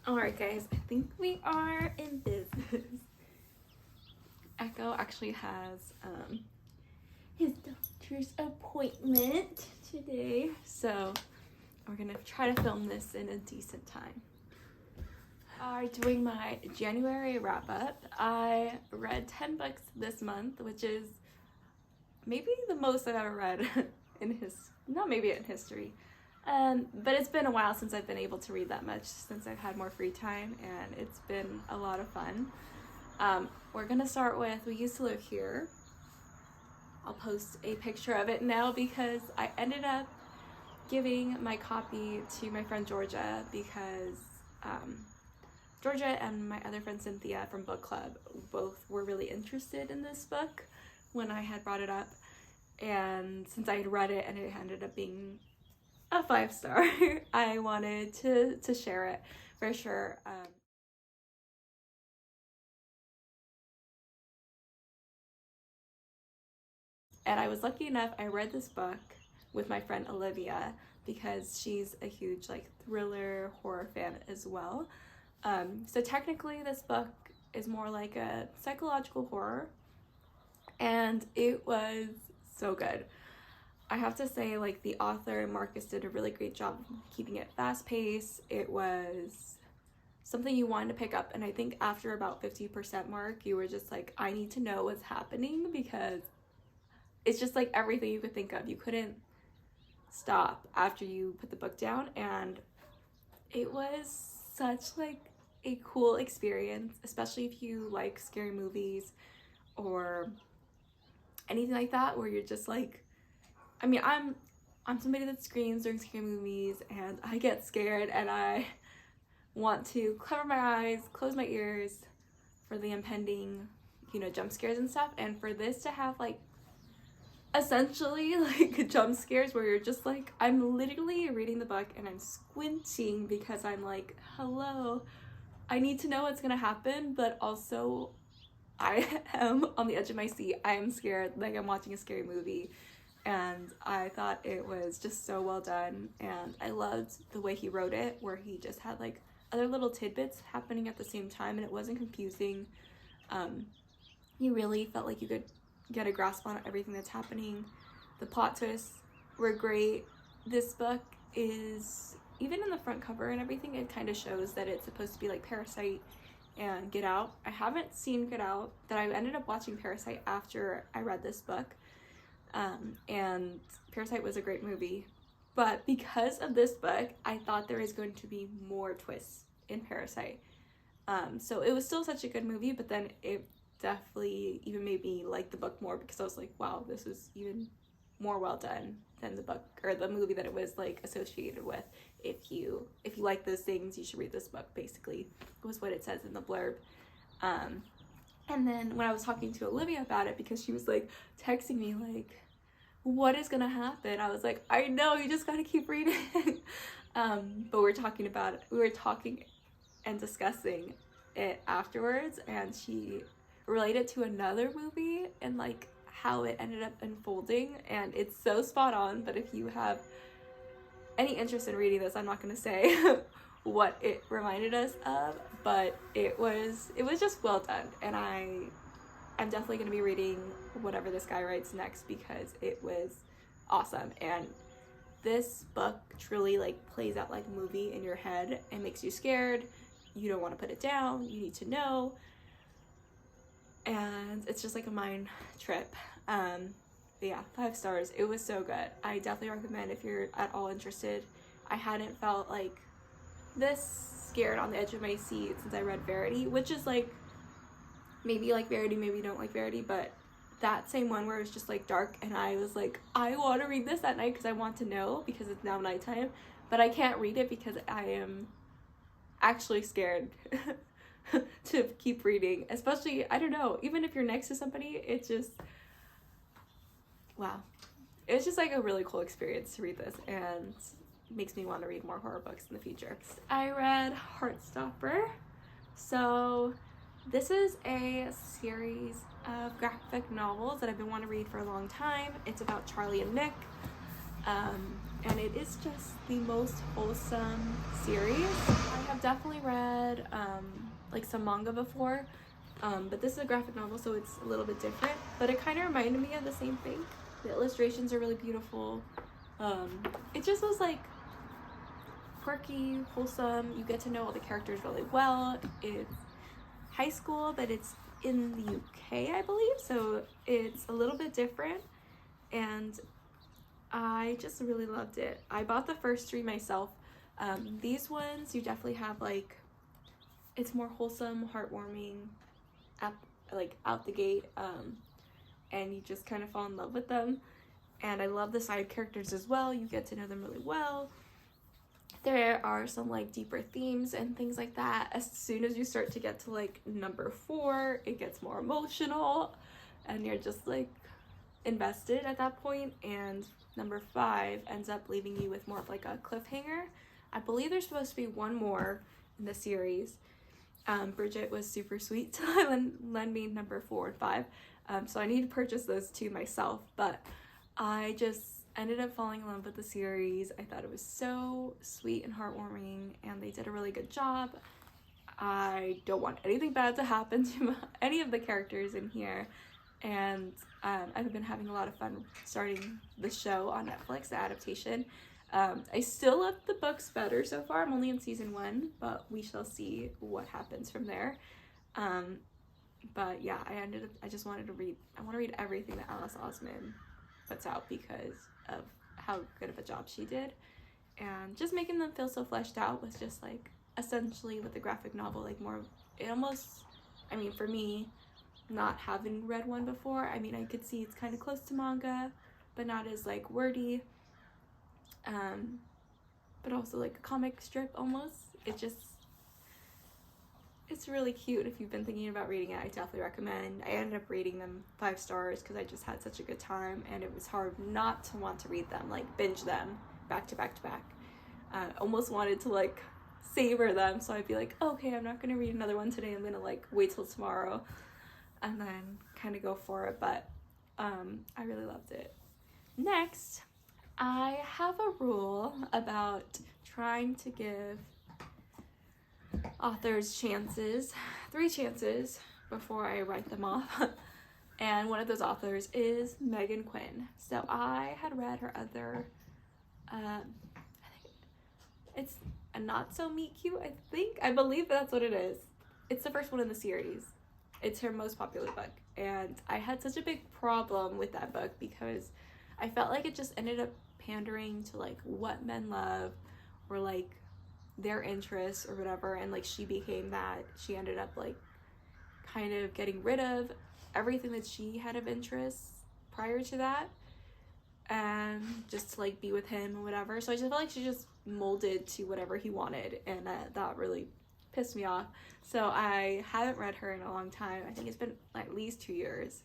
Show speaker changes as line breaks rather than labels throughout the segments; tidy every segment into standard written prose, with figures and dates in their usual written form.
Alright guys, I think we are in business. Echo actually has his doctor's appointment today, so we're gonna try to film this in a decent time. I'm doing my January wrap-up. I read 10 books this month, which is maybe the most I've ever read in history. But it's been a while since I've been able to read that much, since I've had more free time, and it's been a lot of fun. We're gonna start with We Used to Live Here. I'll post a picture of it now because I ended up giving my copy to my friend Georgia because Georgia and my other friend Cynthia from book club both were really interested in this book when I had brought it up, and since I had read it and it ended up being a 5-star, I wanted to share it for sure. And I was lucky enough, I read this book with my friend Olivia because she's a huge thriller horror fan as well. So technically this book is more like a psychological horror, and it was so good. I have to say, the author, Marcus, did a really great job keeping it fast-paced. It was something you wanted to pick up, and I think after about 50% mark, you were just like, I need to know what's happening, because it's just everything you could think of. You couldn't stop after you put the book down, and it was such a cool experience, especially if you like scary movies or anything like that, where you're just I'm somebody that screams during scary movies, and I get scared and I want to cover my eyes, close my ears for the impending, jump scares and stuff. And for this to have essentially jump scares where you're just I'm literally reading the book and I'm squinting because I'm hello, I need to know what's gonna happen, but also I am on the edge of my seat. I am scared, I'm watching a scary movie. And I thought it was just so well done, and I loved the way he wrote it, where he just had other little tidbits happening at the same time, and it wasn't confusing. You really felt like you could get a grasp on everything that's happening. The plot twists were great. This book is, even in the front cover and everything, it kind of shows that it's supposed to be like Parasite and Get Out. I haven't seen Get Out, but I ended up watching Parasite after I read this book. And Parasite was a great movie, but because of this book, I thought there was going to be more twists in Parasite. So it was still such a good movie, but then it definitely even made me like the book more, because I was like, wow, this is even more well done than the book or the movie that it was associated with. If you like those things, you should read this book, basically was what it says in the blurb. And then when I was talking to Olivia about it, because she was texting me what is gonna happen, I was like, I know, you just gotta keep reading. But we were talking and discussing it afterwards, and she related to another movie and how it ended up unfolding, and it's so spot on. But if you have any interest in reading this, I'm not gonna say what it reminded us of, but it was just well done, and I'm definitely going to be reading whatever this guy writes next, because it was awesome. And this book truly plays out like a movie in your head and makes you scared. You don't want to put it down, you need to know, and it's just a mind trip. But yeah, 5 stars. It was so good. I definitely recommend if you're at all interested. I hadn't felt this scared on the edge of my seat since I read Verity, which is maybe you like Verity, maybe you don't like Verity, but that same one where it's just dark, and I was I want to read this at night because I want to know, because it's now nighttime, but I can't read it because I am actually scared to keep reading, especially, I don't know, even if you're next to somebody. It's just, wow, it's just a really cool experience to read this, and makes me want to read more horror books in the future. I read Heartstopper. So this is a series of graphic novels that I've been wanting to read for a long time. It's about Charlie and Nick. and it is just the most wholesome series. I have definitely read like some manga before, but this is a graphic novel, so it's a little bit different, but it kind of reminded me of the same thing. The illustrations are really beautiful. It just was like quirky, wholesome. You get to know all the characters really well. It's high school, but it's in the UK, I believe, so it's a little bit different, and I just really loved it. I bought the first 3 myself. These ones, you definitely have like, it's more wholesome, heartwarming, out the gate, and you just kind of fall in love with them. And I love the side characters as well. You get to know them really well. There are some like deeper themes and things like that. As soon as you start to get to like number 4, it gets more emotional, and you're just like invested at that point. And number 5 ends up leaving you with more of like a cliffhanger. I believe there's supposed to be one more in the series. Bridget was super sweet to lend me number 4 and 5, so I need to purchase those 2 myself, but I just ended up falling in love with the series. I thought it was so sweet and heartwarming, and they did a really good job. I don't want anything bad to happen to any of the characters in here, and I've been having a lot of fun starting the show on Netflix, the adaptation. I still love the books better so far. I'm only in season 1, but we shall see what happens from there. But yeah, I just wanted to read, I want to read everything that Alice Osman puts out because of how good of a job she did. And just making them feel so fleshed out was just like essentially with the graphic novel, like more, it almost, I mean, for me, not having read one before, I mean, I could see it's kind of close to manga, but not as like wordy. But also like a comic strip almost. It's really cute. If you've been thinking about reading it, I definitely recommend. I ended up rating them 5 stars because I just had such a good time, and it was hard not to want to read them, like binge them back to back to back. Almost wanted to like savor them, so I'd be like, okay, I'm not gonna read another one today, I'm gonna like wait till tomorrow and then kind of go for it. But I really loved it. Next, I have a rule about trying to give authors chances, 3 chances before I write them off. And one of those authors is Meghan Quinn. So I had read her other, I think it's a Not So Meet Cute, I believe that's what it is. It's the first one in the series. It's her most popular book. And I had such a big problem with that book because I felt like it just ended up pandering to like what men love or like their interests or whatever, and like she became that. She ended up like kind of getting rid of everything that she had of interest prior to that and just to like be with him or whatever. So I just felt like she just molded to whatever he wanted, and that really pissed me off. So I haven't read her in a long time. I think it's been at least 2 years,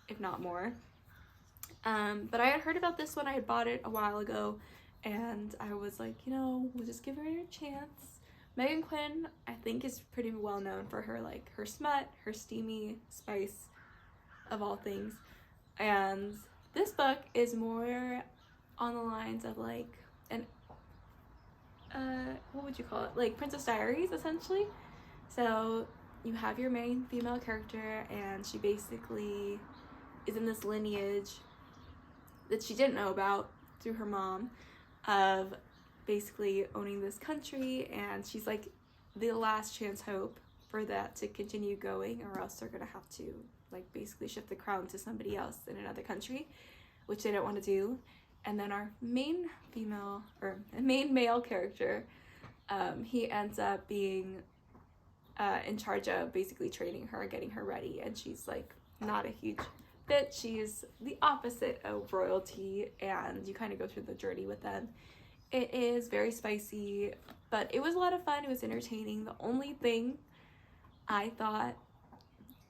if not more. But I had heard about this one. I had bought it a while ago, and I was like, we'll just give her a chance. Meghan Quinn, I think, is pretty well known for her, like, her smut, her steamy spice, of all things. And this book is more on the lines of, like, what would you call it? Like, Princess Diaries, essentially. So you have your main female character, and she basically is in this lineage that she didn't know about through her mom of basically owning this country, and she's like the last chance hope for that to continue going, or else they're gonna have to like basically shift the crown to somebody else in another country, which they don't want to do. And then our main male character, he ends up being in charge of basically training her, getting her ready, and she's like not a huge fit. She's the opposite of royalty, and you kind of go through the journey with them. It is very spicy, but it was a lot of fun. It was entertaining. The only thing I thought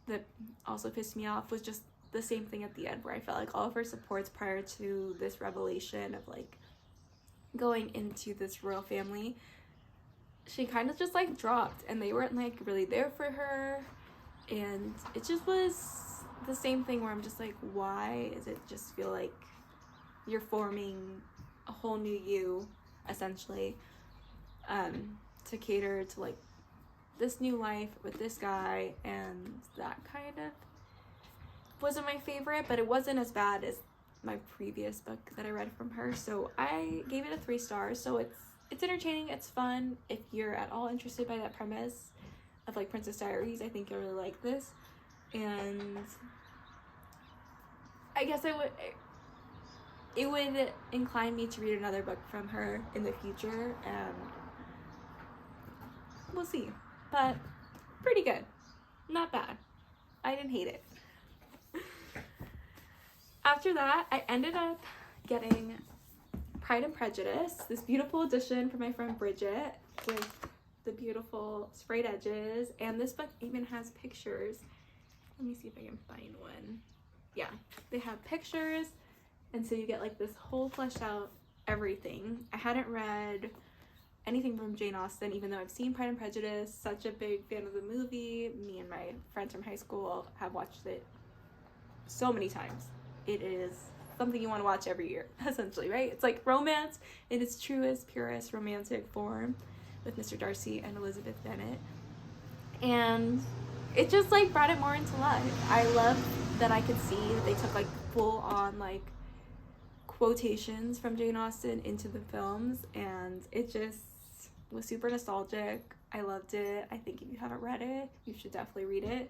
that also pissed me off was just the same thing at the end, where I felt like all of her supports prior to this revelation of like going into this royal family, she kind of just like dropped, and they weren't like really there for her, and it just was the same thing where I'm just like, why does it just feel like you're forming a whole new you, essentially, to cater to like this new life with this guy, and that kind of wasn't my favorite, but it wasn't as bad as my previous book that I read from her, so I gave it a 3 stars. So it's entertaining, it's fun. If you're at all interested by that premise of like Princess Diaries, I think you'll really like this. And I guess it would incline me to read another book from her in the future, and we'll see. But pretty good, not bad. I didn't hate it. After that, I ended up getting Pride and Prejudice, this beautiful edition from my friend Bridget with the beautiful sprayed edges, and this book even has pictures. Let me see if I can find one. Yeah, they have pictures, and so you get like this whole fleshed out everything. I hadn't read anything from Jane Austen, even though I've seen Pride and Prejudice, such a big fan of the movie. Me and my friends from high school have watched it so many times. It is something you want to watch every year, essentially, right? It's like romance in its truest, purest romantic form with Mr. Darcy and Elizabeth Bennet. And it just like brought it more into life. I love that I could see that they took like full on like quotations from Jane Austen into the films, and it just was super nostalgic. I loved it. I think if you haven't read it, you should definitely read it,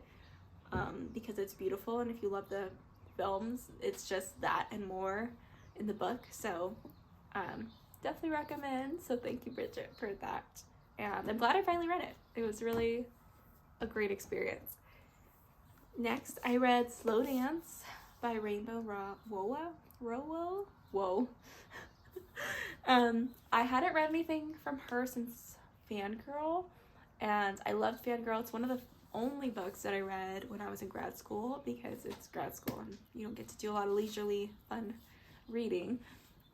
because it's beautiful, and if you love the films, it's just that and more in the book. So definitely recommend. So thank you, Bridget, for that, and I'm glad I finally read it. It was really a great experience. Next, I read Slow Dance by Rainbow Rowell. I hadn't read anything from her since Fangirl, and I loved Fangirl. It's one of the only books that I read when I was in grad school, because it's grad school and you don't get to do a lot of leisurely fun reading,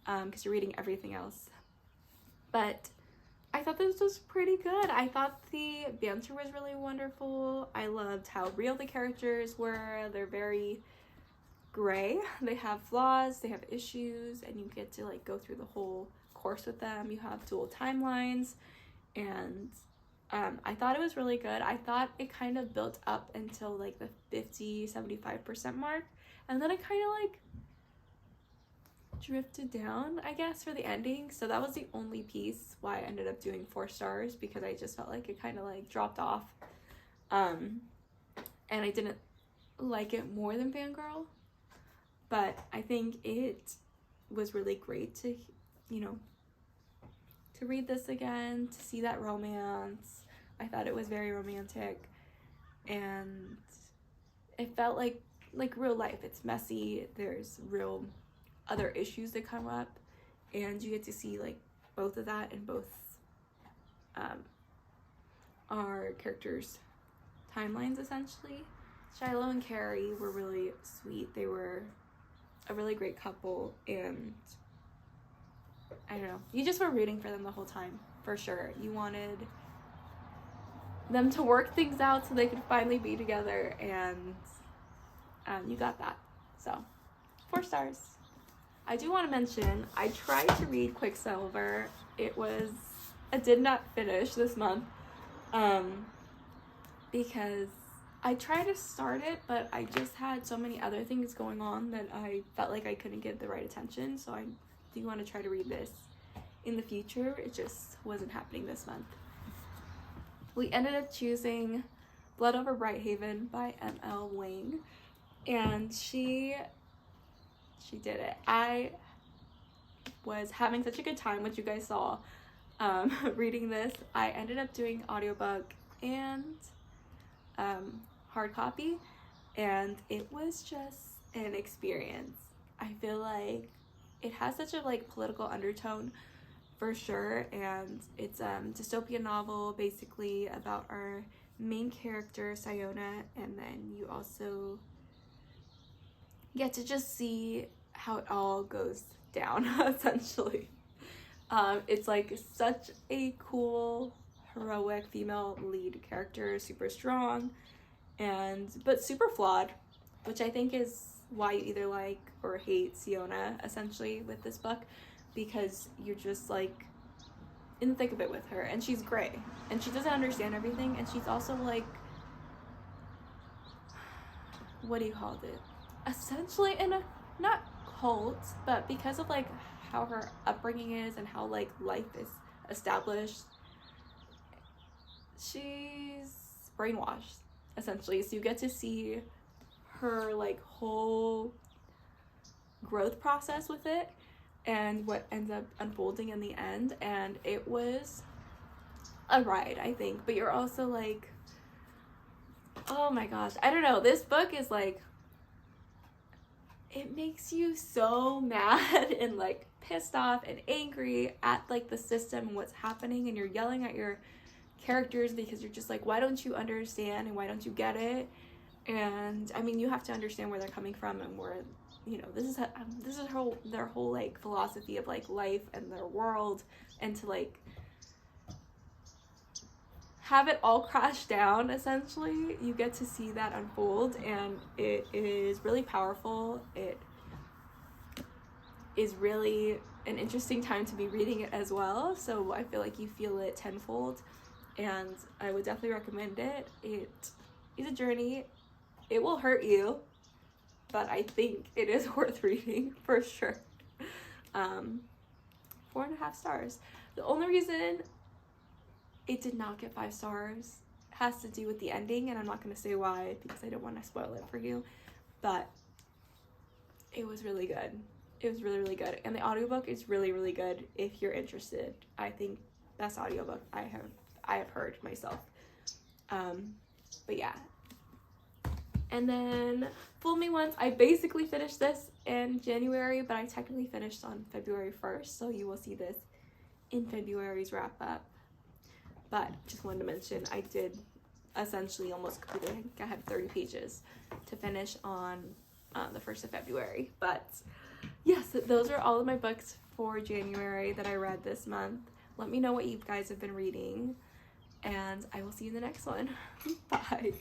because you're reading everything else. But I thought this was pretty good. I thought the banter was really wonderful. I loved how real the characters were. They're very gray. They have flaws, they have issues, and you get to like go through the whole course with them. You have dual timelines, and I thought it was really good. I thought it kind of built up until like the 50-75% mark, and then it kind of like drifted down, I guess, for the ending. So that was the only piece why I ended up doing 4 stars, because I just felt like it kind of like dropped off, and I didn't like it more than Fangirl. But I think it was really great to, you know, to read this again, to see that romance. I thought it was very romantic, and it felt like real life. It's messy. There's real other issues that come up, and you get to see like both of that in both our characters' timelines, essentially. Shiloh and Carrie were really sweet. They were a really great couple, and I don't know, you just were rooting for them the whole time, for sure. You wanted them to work things out so they could finally be together, and you got that. So 4 stars. I do want to mention, I tried to read Quicksilver. I did not finish this month, because I tried to start it, but I just had so many other things going on that I felt like I couldn't give the right attention. So I do want to try to read this in the future. It just wasn't happening this month. We ended up choosing Blood Over Brighthaven by M.L. Wang, and she did it. I was having such a good time, which you guys saw, reading this. I ended up doing audiobook and hard copy, and it was just an experience. I feel like it has such a like political undertone, for sure, and it's a dystopian novel basically about our main character Siona, and then you also get to just see how it all goes down, essentially. It's like such a cool, heroic female lead character, super strong, but super flawed, which I think is why you either like or hate Siona, essentially, with this book. because you're just like in the thick of it with her, and she's great, and she doesn't understand everything, and she's also like, what do you call it, essentially in a, not cult, but because of like how her upbringing is and how like life is established, she's brainwashed essentially. So you get to see her like whole growth process with it and what ends up unfolding in the end, and it was a ride, I think. But you're also like, oh my gosh, I don't know, this book is like, it makes you so mad and like pissed off and angry at like the system and what's happening, and you're yelling at your characters because you're just like, why don't you understand and why don't you get it? And I mean, you have to understand where they're coming from and where, you know, this is their whole like philosophy of like life and their world, and to like have it all crash down, essentially. You get to see that unfold, and it is really powerful. It is really an interesting time to be reading it as well, so I feel like you feel it tenfold, and I would definitely recommend it. It is a journey. It will hurt you, but I think it is worth reading for sure. 4.5 stars. The only reason it did not get 5 stars has to do with the ending, and I'm not going to say why because I don't want to spoil it for you, but it was really good. It was really, really good, and the audiobook is really, really good if you're interested. I think best audiobook I have heard myself. But yeah. And then Fool Me Once, I basically finished this in January, but I technically finished on February 1st, so you will see this in February's wrap up. But just wanted to mention, I did essentially almost complete it. I think I had 30 pages to finish on the 1st of February. But yes, those are all of my books for January that I read this month. Let me know what you guys have been reading, and I will see you in the next one. Bye.